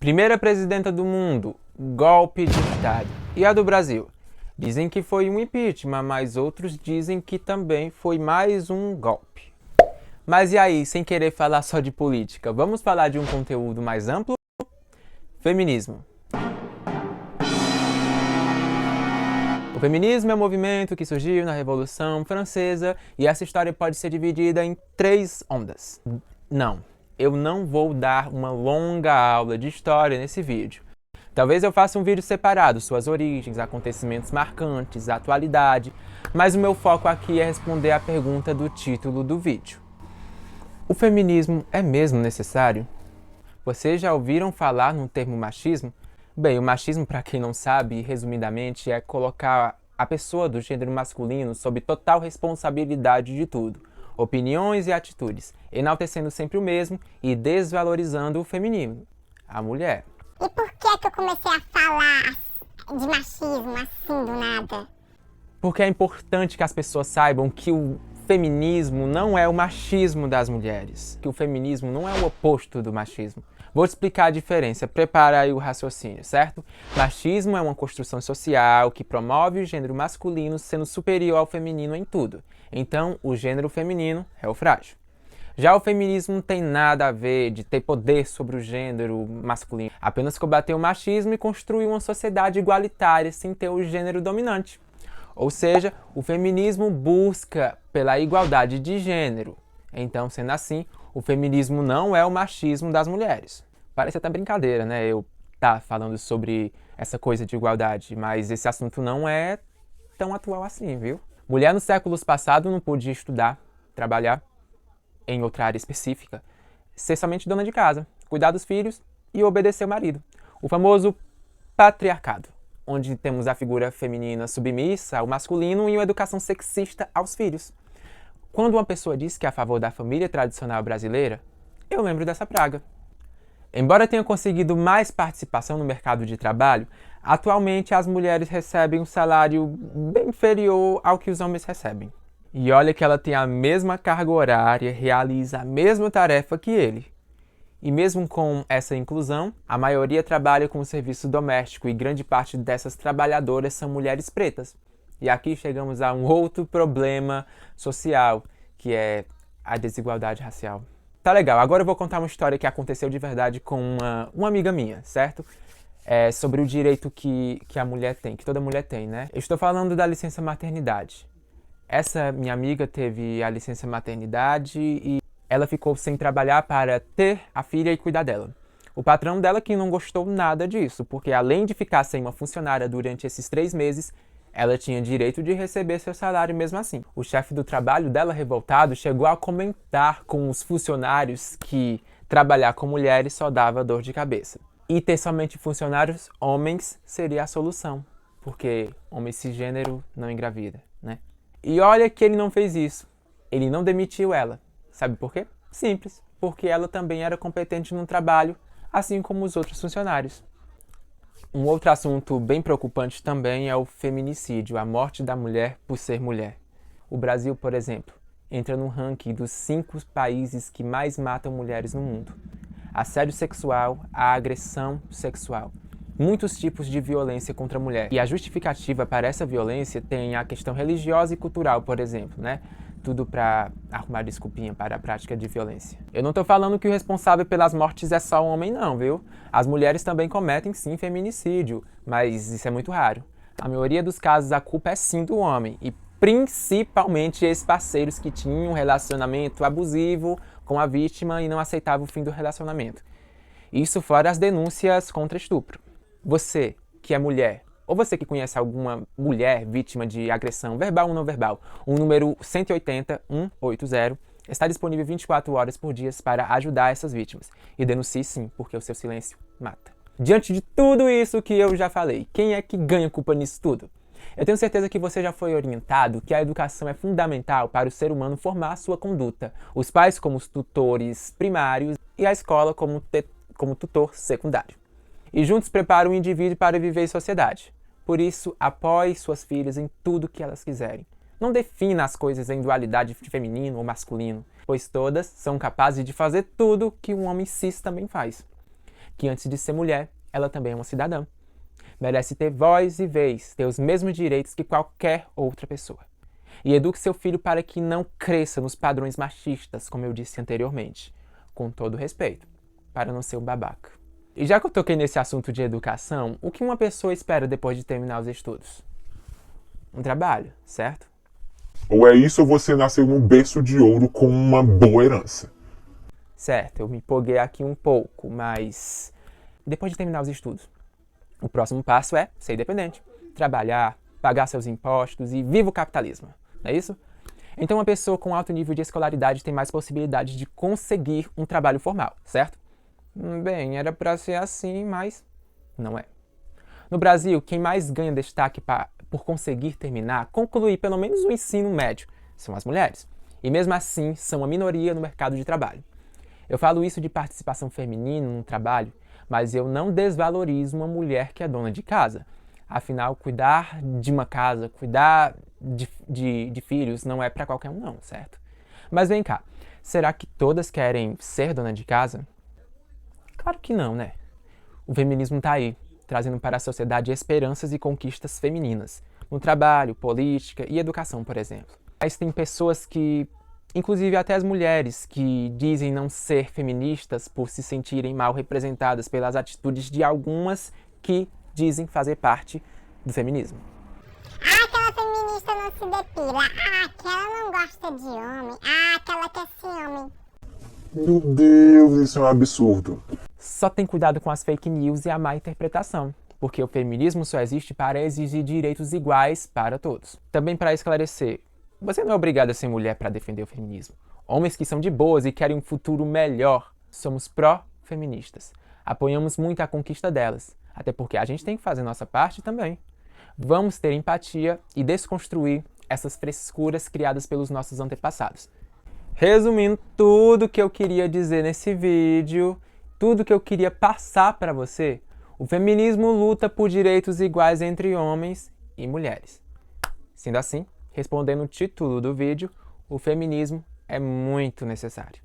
Primeira presidenta do mundo, golpe de Estado. E a do Brasil? Dizem que foi um impeachment, mas outros dizem que também foi mais um golpe. Mas e aí, sem querer falar só de política, vamos falar de um conteúdo mais amplo? Feminismo. O feminismo é um movimento que surgiu na Revolução Francesa e essa história pode ser dividida em 3 ondas. Não, eu não vou dar uma longa aula de história nesse vídeo. Talvez eu faça um vídeo separado, suas origens, acontecimentos marcantes, atualidade, mas o meu foco aqui é responder a pergunta do título do vídeo. O feminismo é mesmo necessário? Vocês já ouviram falar no termo machismo? Bem, o machismo, para quem não sabe, resumidamente, é colocar a pessoa do gênero masculino sob total responsabilidade de tudo, opiniões e atitudes, enaltecendo sempre o mesmo e desvalorizando o feminino, a mulher. E por que eu comecei a falar de machismo assim do nada? Porque é importante que as pessoas saibam que o feminismo não é o machismo das mulheres, que o feminismo não é o oposto do machismo. Vou te explicar a diferença, prepara aí o raciocínio, certo? Machismo é uma construção social que promove o gênero masculino sendo superior ao feminino em tudo. Então, o gênero feminino é o frágil. Já o feminismo não tem nada a ver de ter poder sobre o gênero masculino, apenas combater o machismo e construir uma sociedade igualitária sem ter o gênero dominante. Ou seja, o feminismo busca pela igualdade de gênero. Então, sendo assim, o feminismo não é o machismo das mulheres. Parece até brincadeira, né? Eu tá falando sobre essa coisa de igualdade, mas esse assunto não é tão atual assim, viu? Mulher nos séculos passados não podia estudar, trabalhar em outra área específica, ser somente dona de casa, cuidar dos filhos e obedecer o marido. O famoso patriarcado, onde temos a figura feminina submissa ao masculino e uma educação sexista aos filhos. Quando uma pessoa diz que é a favor da família tradicional brasileira, eu lembro dessa praga. Embora tenha conseguido mais participação no mercado de trabalho, atualmente as mulheres recebem um salário bem inferior ao que os homens recebem. E olha que ela tem a mesma carga horária, realiza a mesma tarefa que ele. E mesmo com essa inclusão, a maioria trabalha com o serviço doméstico e grande parte dessas trabalhadoras são mulheres pretas. E aqui chegamos a um outro problema social, que é a desigualdade racial. Tá legal, agora eu vou contar uma história que aconteceu de verdade com uma amiga minha, certo? Sobre o direito que a mulher tem, que toda mulher tem, né? Eu estou falando da licença maternidade. Essa minha amiga teve a licença maternidade e ela ficou sem trabalhar para ter a filha e cuidar dela. O patrão dela que não gostou nada disso, porque além de ficar sem uma funcionária durante esses 3 meses, ela tinha direito de receber seu salário mesmo assim. O chefe do trabalho dela, revoltado, chegou a comentar com os funcionários que trabalhar com mulheres só dava dor de cabeça. E ter somente funcionários homens seria a solução, porque homem cisgênero não engravida, né? E olha que ele não fez isso. Ele não demitiu ela. Sabe por quê? Simples, porque ela também era competente no trabalho, assim como os outros funcionários. Um outro assunto bem preocupante também é o feminicídio, a morte da mulher por ser mulher. O Brasil, por exemplo, entra no ranking dos 5 países que mais matam mulheres no mundo. Assédio sexual, a agressão sexual. Muitos tipos de violência contra a mulher. E a justificativa para essa violência tem a questão religiosa e cultural, por exemplo, né? Tudo para arrumar desculpinha para a prática de violência. Eu não tô falando que o responsável pelas mortes é só o homem não, viu? As mulheres também cometem sim feminicídio, mas isso é muito raro. A maioria dos casos a culpa é sim do homem, e principalmente ex-parceiros que tinham um relacionamento abusivo com a vítima e não aceitavam o fim do relacionamento. Isso fora as denúncias contra estupro. Você, que é mulher, ou você que conhece alguma mulher vítima de agressão verbal ou não verbal, o número 180 180 está disponível 24 horas por dia para ajudar essas vítimas. E denuncie sim, porque o seu silêncio mata. Diante de tudo isso que eu já falei, quem é que ganha culpa nisso tudo? Eu tenho certeza que você já foi orientado que a educação é fundamental para o ser humano formar a sua conduta. Os pais como os tutores primários e a escola como tutor secundário. E juntos preparam o indivíduo para viver em sociedade. Por isso, apoie suas filhas em tudo que elas quiserem. Não defina as coisas em dualidade de feminino ou masculino, pois todas são capazes de fazer tudo que um homem cis também faz. que antes de ser mulher, ela também é uma cidadã. Merece ter voz e vez, ter os mesmos direitos que qualquer outra pessoa. E eduque seu filho para que não cresça nos padrões machistas, como eu disse anteriormente, com todo respeito, para não ser um babaca. E já que eu toquei nesse assunto de educação, o que uma pessoa espera depois de terminar os estudos? Um trabalho, certo? Ou é isso ou você nasceu num berço de ouro com uma boa herança. Certo, eu me empolguei aqui um pouco, mas depois de terminar os estudos, o próximo passo é ser independente, trabalhar, pagar seus impostos e viva o capitalismo, não é isso? Então uma pessoa com alto nível de escolaridade tem mais possibilidade de conseguir um trabalho formal, certo? Bem, era para ser assim, mas não é. No Brasil, quem mais ganha destaque por conseguir concluir pelo menos o ensino médio, são as mulheres. E mesmo assim, são a minoria no mercado de trabalho. Eu falo isso de participação feminina no trabalho, mas eu não desvalorizo uma mulher que é dona de casa. Afinal, cuidar de uma casa, cuidar de filhos não é para qualquer um não, certo? Mas vem cá, será que todas querem ser dona de casa? Claro que não, né? O feminismo tá aí, trazendo para a sociedade esperanças e conquistas femininas, no trabalho, política e educação, por exemplo. Mas tem pessoas que, inclusive até as mulheres, que dizem não ser feministas por se sentirem mal representadas pelas atitudes de algumas que dizem fazer parte do feminismo. Ah, aquela feminista não se depila. Ah, aquela não gosta de homem. Ah, aquela quer ser homem. Meu Deus, isso é um absurdo. Só tem cuidado com as fake news e a má interpretação, porque o feminismo só existe para exigir direitos iguais para todos. Também para esclarecer, você não é obrigado a ser mulher para defender o feminismo. Homens que são de boas e querem um futuro melhor, somos pró-feministas. Apoiamos muito a conquista delas, até porque a gente tem que fazer nossa parte também. Vamos ter empatia e desconstruir essas frescuras criadas pelos nossos antepassados. Resumindo tudo que eu queria dizer nesse vídeo, tudo que eu queria passar para você, o feminismo luta por direitos iguais entre homens e mulheres. Sendo assim, respondendo o título do vídeo, o feminismo é muito necessário.